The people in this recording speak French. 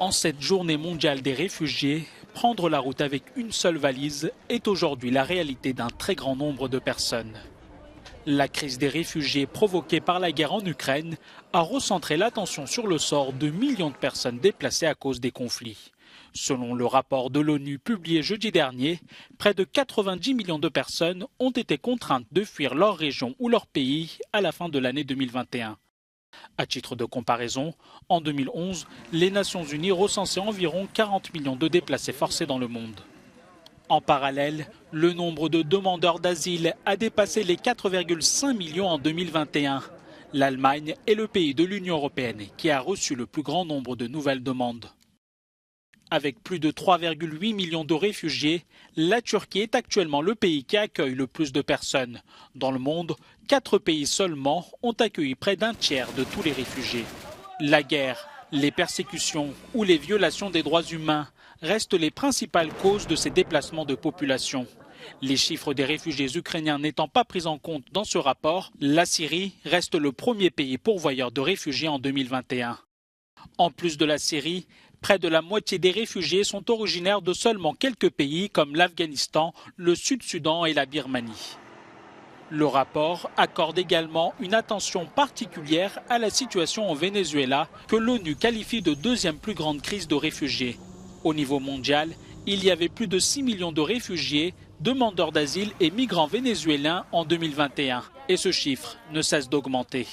En cette journée mondiale des réfugiés, prendre la route avec une seule valise est aujourd'hui la réalité d'un très grand nombre de personnes. La crise des réfugiés provoquée par la guerre en Ukraine a recentré l'attention sur le sort de millions de personnes déplacées à cause des conflits. Selon le rapport de l'ONU publié jeudi dernier, près de 90 millions de personnes ont été contraintes de fuir leur région ou leur pays à la fin de l'année 2021. À titre de comparaison, en 2011, les Nations Unies recensaient environ 40 millions de déplacés forcés dans le monde. En parallèle, le nombre de demandeurs d'asile a dépassé les 4,5 millions en 2021. L'Allemagne est le pays de l'Union européenne qui a reçu le plus grand nombre de nouvelles demandes. Avec plus de 3,8 millions de réfugiés, la Turquie est actuellement le pays qui accueille le plus de personnes. Dans le monde, 4 pays seulement ont accueilli près d'un tiers de tous les réfugiés. La guerre, les persécutions ou les violations des droits humains restent les principales causes de ces déplacements de population. Les chiffres des réfugiés ukrainiens n'étant pas pris en compte dans ce rapport, la Syrie reste le premier pays pourvoyeur de réfugiés en 2021. En plus de la Syrie, près de la moitié des réfugiés sont originaires de seulement quelques pays comme l'Afghanistan, le Sud-Soudan et la Birmanie. Le rapport accorde également une attention particulière à la situation au Venezuela, que l'ONU qualifie de deuxième plus grande crise de réfugiés. Au niveau mondial, il y avait plus de 6 millions de réfugiés, demandeurs d'asile et migrants vénézuéliens en 2021. Et ce chiffre ne cesse d'augmenter.